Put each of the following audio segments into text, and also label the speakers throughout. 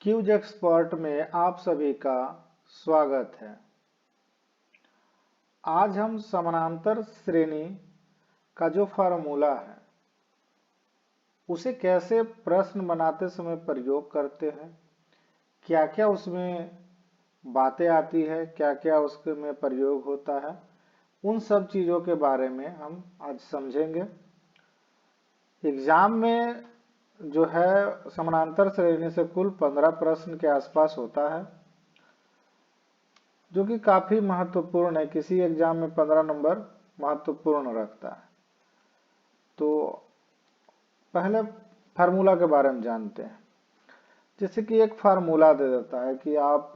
Speaker 1: Cues expert में आप सभी का स्वागत है। आज हम समानांतर श्रेणी का जो फार्मूला है उसे कैसे प्रश्न बनाते समय प्रयोग करते हैं, क्या क्या उसमें बातें आती है, क्या क्या उसमें प्रयोग होता है, उन सब चीजों के बारे में हम आज समझेंगे। एग्जाम में जो है समानांतर श्रेणी से कुल 15 प्रश्न के आसपास होता है, जो कि काफी महत्वपूर्ण है। किसी एग्जाम में 15 नंबर महत्वपूर्ण रखता है। तो पहले फार्मूला के बारे में जानते हैं। जैसे कि एक फार्मूला दे देता है कि आप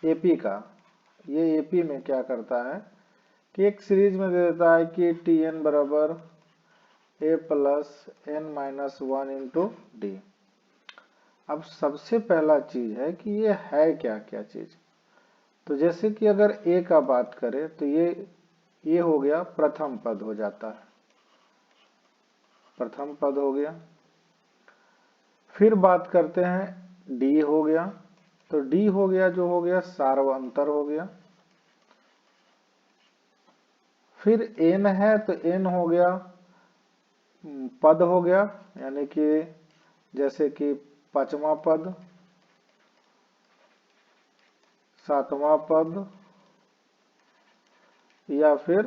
Speaker 1: एपी का, ये एपी में क्या करता है कि एक सीरीज में दे देता है कि टी एन बराबर A plus N minus 1 into D. अब सबसे पहला चीज है कि ये है क्या क्या चीज। तो जैसे कि अगर ए का बात करें तो ये हो गया, प्रथम पद हो जाता है, प्रथम पद हो गया। फिर बात करते हैं डी हो गया, तो डी हो गया जो हो गया सार्वंतर हो गया। फिर एन है तो एन हो गया पद हो गया, यानी कि जैसे कि पांचवा पद, सातवां पद या फिर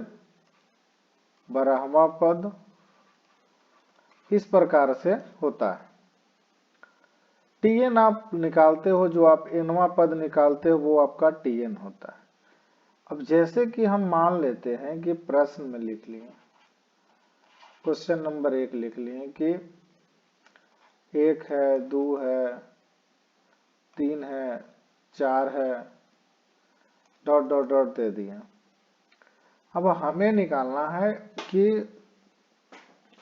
Speaker 1: 12वां पद, इस प्रकार से होता है। टीएन आप निकालते हो, जो आप एनवा पद निकालते हो वो आपका टीएन होता है। अब जैसे कि हम मान लेते हैं कि प्रश्न में लिख लिए, क्वेश्चन नंबर 1 लिख लिए कि 1 है, 2 है, 3 है, 4 है, डॉट डॉट डॉट दे दिया। अब हमें निकालना है कि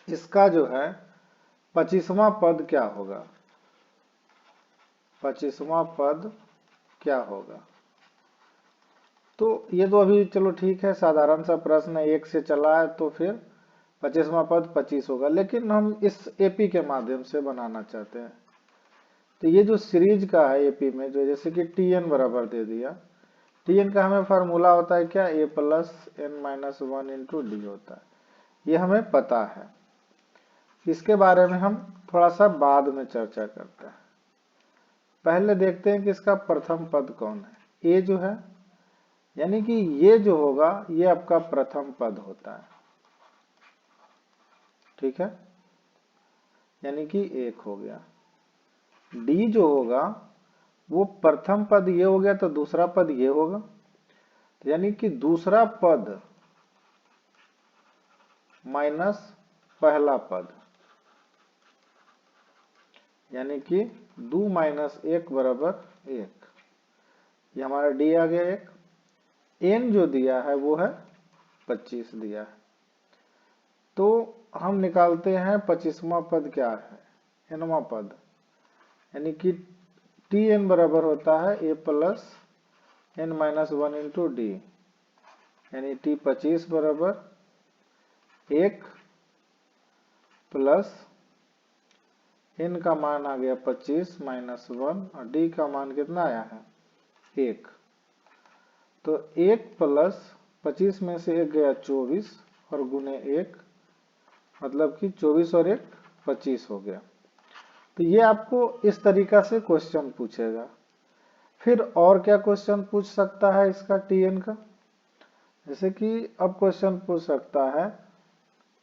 Speaker 1: इसका जो है 25वां पद क्या होगा, 25वां पद क्या होगा। तो ये तो अभी चलो ठीक है, साधारण सा प्रश्न है, 1 से चला है तो फिर 25वां पद 25 होगा, लेकिन हम इस एपी के माध्यम से बनाना चाहते हैं। तो ये जो सीरीज का है एपी में, जो जैसे कि टीएन बराबर दे दिया, टीएन का हमें फार्मूला होता है क्या, A plus N minus 1 into D होता है। ये हमें पता है, इसके बारे में हम थोड़ा सा बाद में चर्चा करते हैं। पहले देखते हैं कि इसका प्रथम पद कौन है। ए जो है, यानी कि ये जो होगा ये आपका प्रथम पद होता है, ठीक है, यानी कि 1 हो गया। डी जो होगा वो प्रथम पद ये हो गया तो दूसरा पद ये होगा, यानी कि दूसरा पद माइनस पहला पद, यानी कि 2 माइनस 1 बराबर 1। ये हमारा डी आ गया 1। एन जो दिया है वो है 25 दिया है, तो हम निकालते हैं 25वां पद क्या है, एनवां पद, यानी कि टी एन बराबर होता है A plus N minus 1 into D, यानी टी 25 बराबर 1 प्लस एन का मान आ गया 25 माइनस 1 और डी का मान कितना आया है 1। तो 1 प्लस 25 में से 1 गया 24 और गुने 1, मतलब कि 24 और 1 25 हो गया। तो ये आपको इस तरीका से क्वेश्चन पूछेगा। फिर और क्या क्वेश्चन पूछ सकता है इसका टीएन का, जैसे कि अब क्वेश्चन पूछ सकता है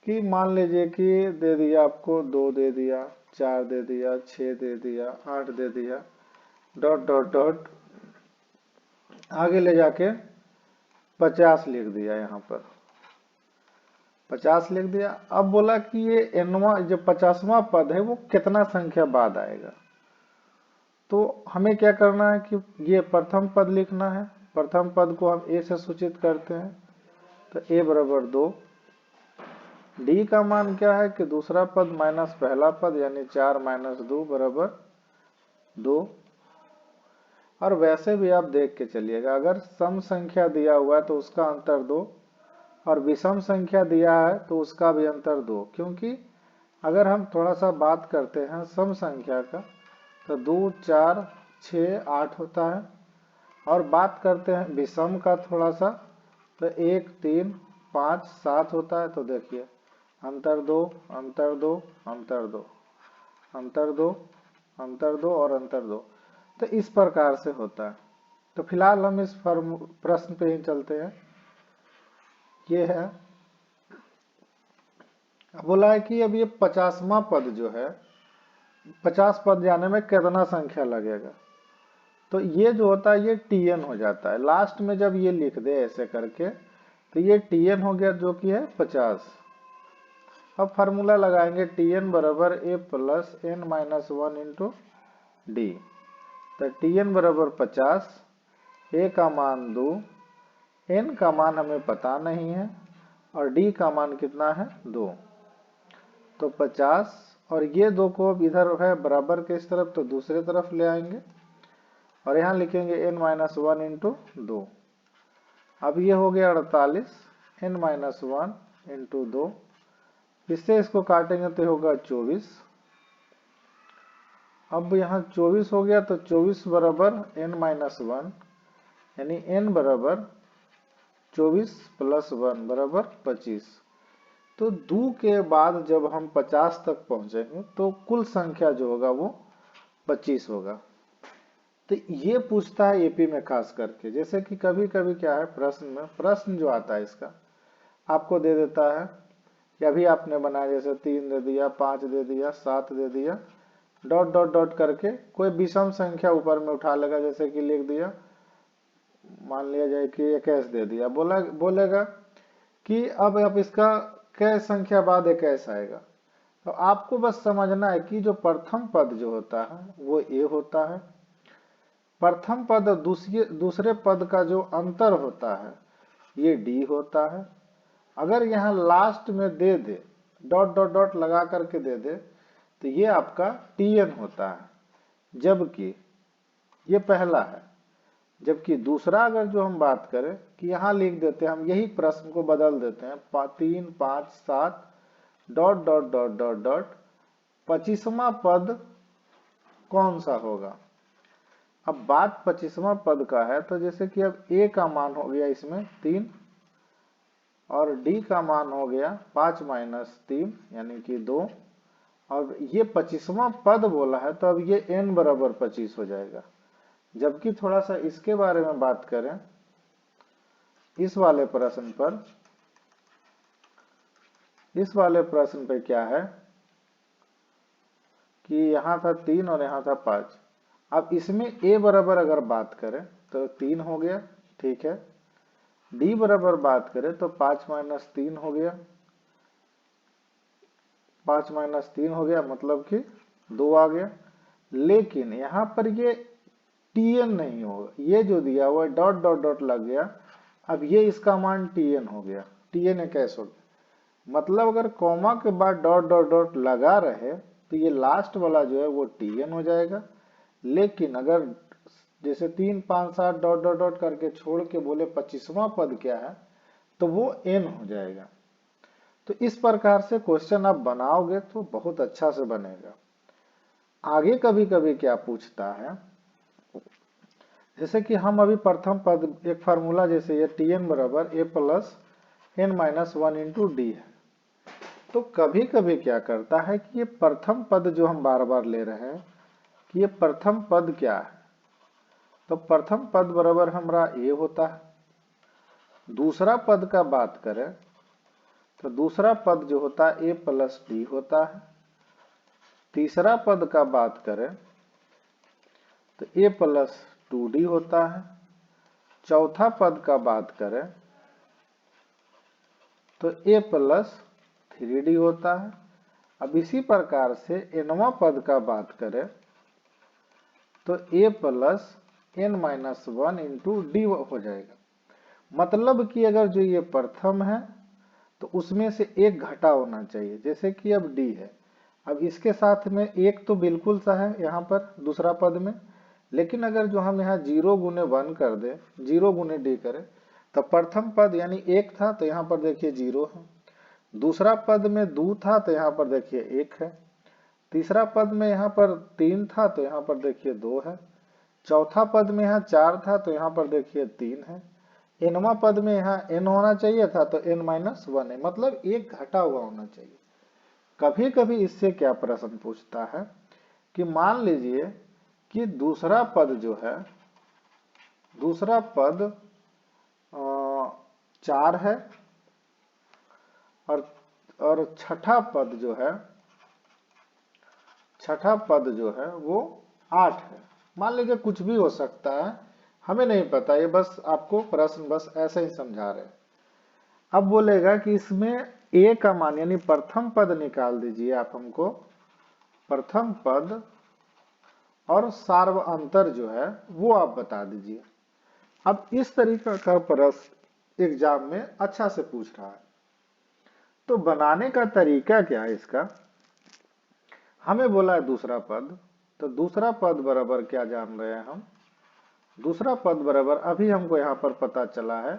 Speaker 1: कि मान लीजिए कि दे दिया आपको 2 दे दिया, 4 दे दिया, 6 दे दिया, 8 दे दिया, डॉट डॉट डॉट आगे ले जाके 50 लिख दिया, यहाँ पर 50 लिख दिया। अब बोला कि ये एनवा जो 50वां पद है वो कितना संख्या बाद आएगा। तो हमें क्या करना है कि ये प्रथम पद लिखना है, प्रथम पद को हम ए से सूचित करते हैं, तो ए बराबर 2। डी का मान क्या है कि दूसरा पद माइनस पहला पद, यानी 4 माइनस 2 बराबर 2। और वैसे भी आप देख के चलिएगा, अगर सम संख्या दिया हुआ है तो उसका अंतर 2 और विषम संख्या दिया है तो उसका भी अंतर 2, क्योंकि अगर हम थोड़ा सा बात करते हैं सम संख्या का, तो 2 4 6 8 होता है। और बात करते हैं विषम का थोड़ा सा, तो 1 3 5 7 होता है। तो देखिए अंतर 2 अंतर 2 अंतर 2 अंतर 2 अंतर 2 और अंतर 2, तो इस प्रकार से होता है। तो फिलहाल हम इस प्रश्न पे ही चलते हैं। ये है, बोला है कि अब ये 50वां पद जो है, 50 पद जाने में कितना संख्या लगेगा। तो ये जो होता है ये tn हो जाता है। लास्ट में जब ये लिख दे ऐसे करके, तो ये tn हो गया जो कि है 50। अब फार्मूला लगाएंगे tn बराबर a plus n minus 1 into D. तो tn बराबर 50, a का मान 2, n का मान हमें पता नहीं है और d का मान कितना है 2। तो 50 और ये 2 को अब इधर है बराबर के इस तरफ, तो दूसरे तरफ ले आएंगे और यहाँ लिखेंगे n माइनस 1 इंटू 2। अब ये हो गया 48, n माइनस 1 इंटू 2, इससे इसको काटेंगे तो होगा 24। अब यहाँ 24 हो गया, तो 24 बराबर n माइनस 1, यानी n बराबर 24 प्लस 1 बराबर 25। तो 2 के बाद जब हम 50 तक पहुंचेंगे तो कुल संख्या जो होगा वो 25 होगा। तो ये पूछता है एपी में खास करके, जैसे कि कभी कभी क्या है प्रश्न में, प्रश्न जो आता है इसका आपको दे देता है कि अभी आपने बनाया जैसे 3 दे दिया, 5 दे दिया, 7 दे दिया, डॉट डॉट डॉट करके कोई विषम संख्या ऊपर में उठा लेगा, जैसे कि लिख दिया, मान लिया जाए कि 21 दे दिया, बोलेगा कि अब इसका कै संख्या बाद 21 आएगा। तो आपको बस समझना है कि जो प्रथम पद जो होता है वो ए होता है, प्रथम पद और दूसरे पद का जो अंतर होता है ये डी होता है। अगर यहाँ लास्ट में दे दे, डॉट डॉट डॉट लगा करके दे दे, तो ये आपका टीएन होता है, जबकि ये पहला है। जबकि दूसरा अगर जो हम बात करें कि यहाँ लिख देते हैं, हम यही प्रश्न को बदल देते हैं 3 5 7 dot dot dot dot dot 25वां पद कौन सा होगा। अब बात 25वां पद का है, तो जैसे कि अब a का मान हो गया इसमें 3 और d का मान हो गया 5 माइनस 3 यानी कि 2, और ये 25वां पद बोला है, तो अब ये n बराबर 25 हो जाएगा। जबकि थोड़ा सा इसके बारे में बात करें, इस वाले प्रश्न पर क्या है कि यहाँ था 3 और यहाँ था 5। अब इसमें a बराबर अगर बात करें तो 3 हो गया, ठीक है। d बराबर बात करें तो 5 माइनस 3 हो गया, 5 माइनस 3 हो गया, मतलब कि 2 आ गया। लेकिन यहाँ पर ये tn नहीं होगा, ये जो दिया हुआ डॉट डॉट डॉट लग गया, अब ये इसका मान tn हो गया, tn 21 हो गया। मतलब अगर कॉमा के बाद डॉट डॉट डॉट लगा रहे तो ये लास्ट वाला जो है वो tn हो जाएगा। लेकिन अगर जैसे 3 5 7 डॉट डॉट डॉट करके छोड़ के बोले 25वां पद क्या है, तो वो n हो जाएगा। तो इस प्रकार से क्वेश्चन आप बनाओगे तो बहुत अच्छा से बनेगा। आगे कभी कभी क्या पूछता है, जैसे कि हम अभी प्रथम पद एक फार्मूला, जैसे ये tn बराबर a plus n minus 1 into D है। तो कभी कभी क्या करता है कि ये प्रथम पद जो हम बार बार ले रहे हैं कि ये प्रथम पद क्या है, तो प्रथम पद बराबर हमारा a होता है। दूसरा पद का बात करें तो दूसरा पद जो होता है a प्लस डी होता है। तीसरा पद का बात करें तो a प्लस 2d होता है। चौथा पद का बात करें तो a प्लस 3d होता है। अब इसी प्रकार से nवां पद का बात करें तो a plus n minus 1 into D हो जाएगा। मतलब कि अगर जो ये प्रथम है तो उसमें से एक घटा होना चाहिए, जैसे कि अब d है, अब इसके साथ में एक तो बिल्कुल सा है यहाँ पर दूसरा पद में, लेकिन अगर जो हम यहाँ 0 गुने 1 कर दे, 0 गुने d करें, तो प्रथम पद यानी 1 था तो यहाँ पर देखिए 0 है, दूसरा पद में 2 था तो यहाँ पर देखिए 1 है, तीसरा पद में यहाँ पर 3 था तो यहाँ पर देखिए 2 है। चौथा पद में यहाँ 4 था तो यहाँ पर देखिए 3 है। nवा पद में यहाँ n होना चाहिए था तो n-1 है, मतलब एक घटा हुआ होना चाहिए। कभी कभी इससे क्या प्रश्न पूछता है कि मान लीजिए कि दूसरा पद जो है, दूसरा पद 4 है और छठा पद जो है वो 8 है। मान लीजिए कुछ भी हो सकता है, हमें नहीं पता, ये बस आपको प्रश्न बस ऐसे ही समझा रहे हैं। अब बोलेगा कि इसमें a का मान यानी प्रथम पद निकाल दीजिए आप हमको, प्रथम पद और सार्व अंतर जो है वो आप बता दीजिए। अब इस तरीके का प्रश्न एग्जाम में अच्छा से पूछ रहा है, तो बनाने का तरीका क्या है इसका। हमें बोला है दूसरा पद, तो दूसरा पद बराबर क्या जान रहे हैं हम, दूसरा पद बराबर अभी हमको यहाँ पर पता चला है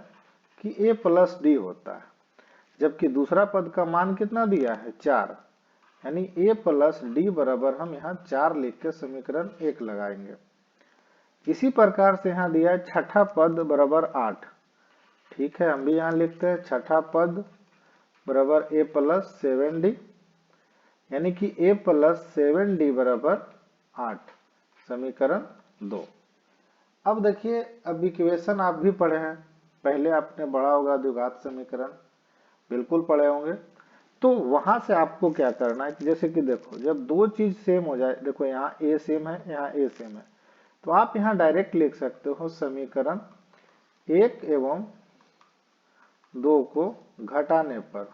Speaker 1: कि a प्लस डी होता है, जबकि दूसरा पद का मान कितना दिया है 4, यानी a प्लस डी बराबर हम यहाँ 4 लिख के समीकरण 1 लगाएंगे। इसी प्रकार से यहाँ दिया है छठा पद बराबर 8, ठीक है, हम भी यहाँ लिखते हैं छठा पद बराबर a प्लस 7d, यानी कि a प्लस 7d बराबर 8, समीकरण 2। अब देखिए, अब इक्वेशन आप भी पढ़े हैं, पहले आपने पढ़ा होगा द्विघात समीकरण, बिल्कुल पढ़े होंगे। तो वहां से आपको क्या करना है कि जैसे कि देखो, जब दो चीज सेम हो जाए, देखो यहाँ a सेम है, यहाँ a सेम है, तो आप यहाँ डायरेक्ट लिख सकते हो समीकरण 1 एवं 2 को घटाने पर,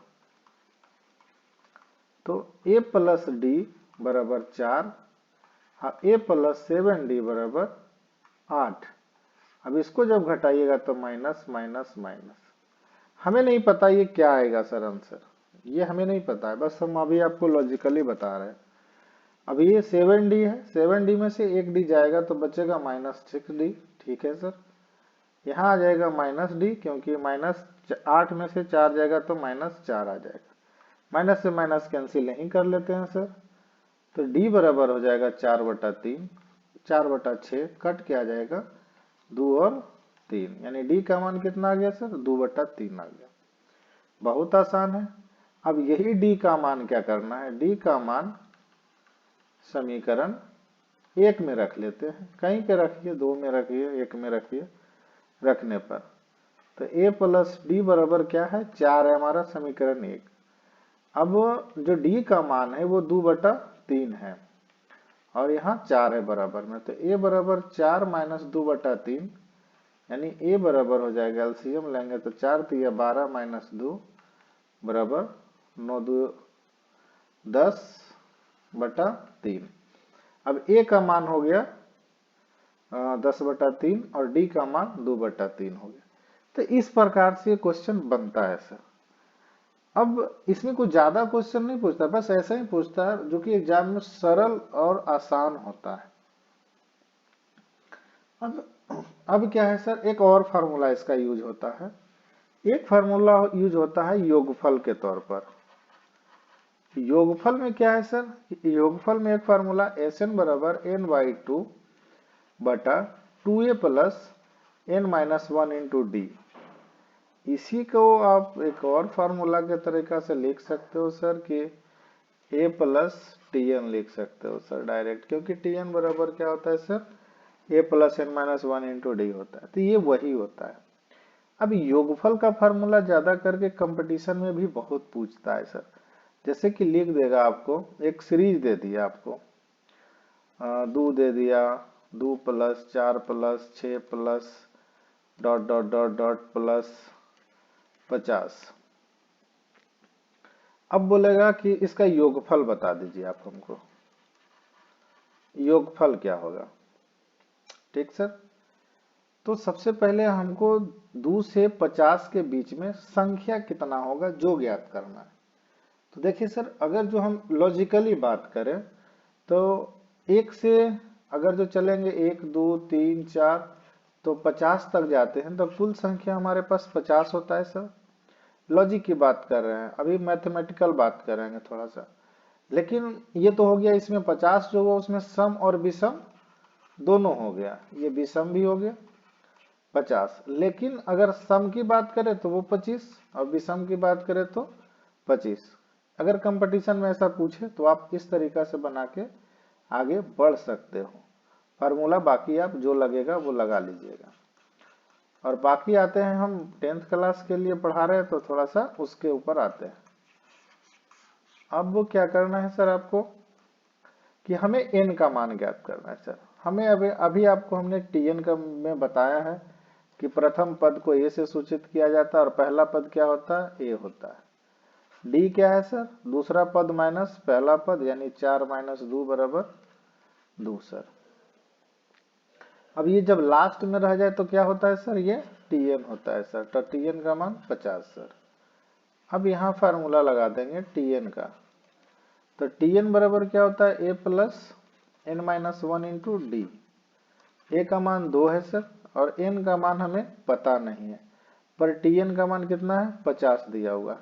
Speaker 1: तो a प्लस डी बराबर 4, a प्लस 7d बराबर 8। अब इसको जब घटाइएगा तो माइनस माइनस माइनस, हमें नहीं पता ये क्या आएगा सर आंसर, ये हमें नहीं पता है, बस हम अभी आपको लॉजिकली बता रहे हैं। अब ये 7d है, 7d में से 1d जाएगा तो बचेगा -6d, ठीक है सर। यहाँ आ जाएगा -d, क्योंकि -8 में से 4 जाएगा तो -4 आ जाएगा, माइनस से माइनस कैंसिल नहीं कर लेते हैं सर, तो d बराबर हो जाएगा 4/3, 4/6 कट के आ जाएगा 2 और 3, यानी d का मान कितना आ गया सर 2/3 आ गया। बहुत आसान है। अब यही d का मान क्या करना है, d का मान समीकरण 1 में रख लेते हैं, कहीं पे रखिए, 2 में रखिए, 1 में रखिए, रखने पर तो a प्लस डी बराबर क्या है 4 है हमारा समीकरण 1। अब जो d का मान है वो 2/3 है और यहाँ 4 है बराबर में, तो a बराबर 4 माइनस 2/3, यानी a बराबर हो जाएगा, एलसीएम लेंगे तो 4 3 12 माइनस 2 बराबर 9 2 10/3। अब a का मान हो गया 10/3 और d का मान 2/3 हो गया। तो इस प्रकार से क्वेश्चन बनता है सर। अब इसमें कुछ ज्यादा क्वेश्चन नहीं पूछता, बस ऐसा ही पूछता है जो कि एग्जाम में सरल और आसान होता है। अब क्या है सर, एक और फार्मूला इसका यूज होता है, एक फार्मूला यूज होता है योगफल के तौर पर। योगफल में क्या है सर, योगफल में एक फार्मूला Sn बराबर n/2 बटा 2a plus n-1 into D. इसी को आप एक और फार्मूला के तरीका से लिख सकते हो सर कि a प्लस tn लिख सकते हो सर डायरेक्ट, क्योंकि tn बराबर क्या होता है sir a plus n-1 into D होता है, तो ये वही होता है। अब योगफल का फार्मूला ज्यादा करके कंपटीशन में भी बहुत पूछता है सर, जैसे कि लिख देगा आपको, एक सीरीज दे दिया आपको, 2 दे दिया, 2 plus 4 plus 6 plus dot dot dot dot plus 50। अब बोलेगा कि इसका योगफल बता दीजिए आप हमको, योगफल क्या होगा, ठीक सर। तो सबसे पहले हमको 2 से 50 के बीच में संख्या कितना होगा जो ज्ञात करना है। तो देखिए सर, अगर जो हम लॉजिकली बात करें तो 1 से अगर जो चलेंगे 1 2 3 4 तो 50 तक जाते हैं, तो कुल संख्या हमारे पास 50 होता है सर। लॉजिक की बात कर रहे हैं, अभी मैथमेटिकल बात करेंगे थोड़ा सा। लेकिन ये तो हो गया इसमें 50 जो हुआ उसमें सम और विषम दोनों हो गया, ये विषम भी हो गया 50। लेकिन अगर सम की बात करें तो वो 25 और विषम की बात करें तो 25। अगर कंपटीशन में ऐसा पूछे तो आप इस तरीका से बना के आगे बढ़ सकते हो। फार्मूला बाकी आप जो लगेगा वो लगा लीजिएगा। और बाकी आते हैं, हम 10th क्लास के लिए पढ़ा रहे हैं तो थोड़ा सा उसके ऊपर आते हैं। अब वो क्या करना है सर आपको कि हमें n का मान ज्ञात करना है सर। हमें अभी आपको हमने tn का में बताया है कि प्रथम पद को a से सूचित किया जाता है और पहला पद क्या होता है, a होता है। d क्या है सर, दूसरा पद माइनस पहला पद, यानी 4 माइनस 2 बराबर 2 सर। अब ये जब लास्ट में रह जाए तो क्या होता है सर, ये tn होता है सर। तो tn का मान 50 सर। अब यहाँ फार्मूला लगा देंगे tn का। तो tn बराबर क्या होता है, a plus n minus 1 into D. a का मान 2 है सर और n का मान हमें पता नहीं है, पर tn का मान कितना है, 50 दिया हुआ।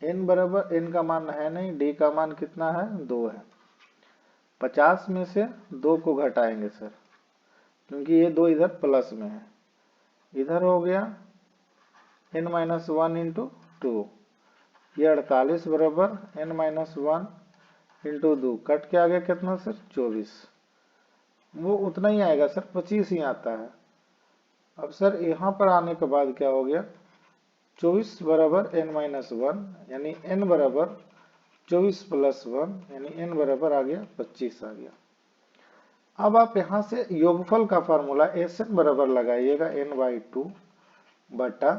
Speaker 1: n बराबर, n का मान है नहीं, d का मान कितना है, 2 है। 50 में से 2 को घटाएंगे सर, क्योंकि ये 2 इधर प्लस में है। इधर हो गया n माइनस 1 इंटू 2, ये 48 बराबर n माइनस 1 इंटू 2, कट के आ गया कितना सर, 24। वो उतना ही आएगा सर, 25 ही आता है। अब सर यहाँ पर आने के बाद क्या हो गया, 24 बराबर n माइनस 1, यानी n बराबर 24 प्लस 1, यानी n बराबर आ गया 25 आ गया। अब आप यहाँ से योगफल का फार्मूला Sn बराबर लगाइएगा n/2 बटा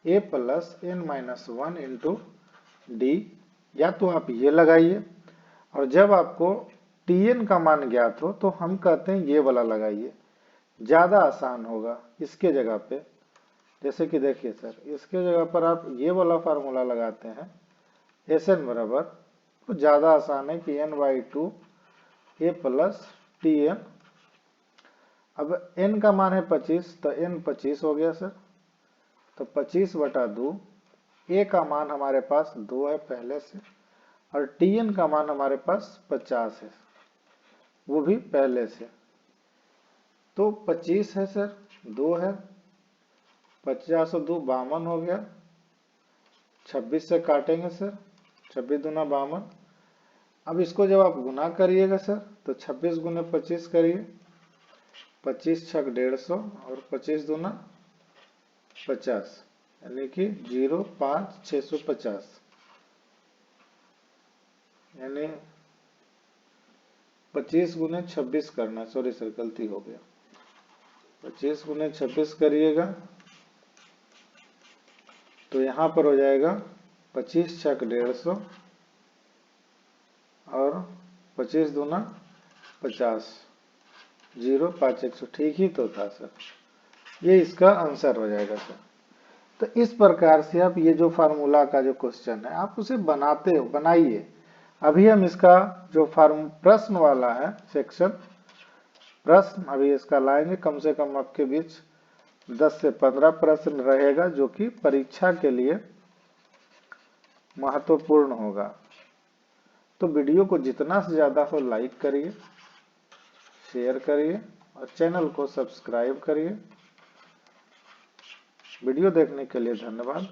Speaker 1: a plus n minus 1 into D, या तो आप ये लगाइए, और जब आपको tn का मान ज्ञात हो तो हम कहते हैं ये वाला लगाइए, ज्यादा आसान होगा इसके जगह पे। जैसे कि देखिए सर, इसके जगह पर आप ये वाला फार्मूला लगाते हैं Sn बराबर, तो ज्यादा आसान है कि n/2 a प्लस tn। अब n का मान है 25, तो n 25 हो गया सर। तो 25 बटा 2, a का मान हमारे पास 2 है पहले से, और tn का मान हमारे पास 50 है, वो भी पहले से। तो 25 है सर, 2 है, 50 और 2 52 हो गया। 26 से काटेंगे सर, 26 दूना 52। अब इसको जब आप गुना करिएगा सर, तो 26 गुने 25 करिए, 25 छक 150 और 25 दूना 50, यानी कि 0 5 650, यानी 25 गुने 26 करना, सॉरी सर गलती हो गया, 25 गुने 26 करिएगा तो यहाँ पर हो जाएगा 25 छक 150 और 25 दूना 50, 0 5 100, ठीक ही तो था सर, ये इसका आंसर हो जाएगा सर। तो इस प्रकार से आप ये जो फार्मूला का जो क्वेश्चन है आप उसे बनाइए। अभी हम इसका जो प्रश्न वाला है सेक्शन प्रश्न, अभी इसका लाएंगे। कम से कम आपके बीच 10 से 15 प्रश्न रहेगा जो कि परीक्षा के लिए महत्वपूर्ण होगा। तो वीडियो को जितना से ज्यादा हो लाइक करिए, शेयर करिए और चैनल को सब्सक्राइब करिए। वीडियो देखने के लिए धन्यवाद।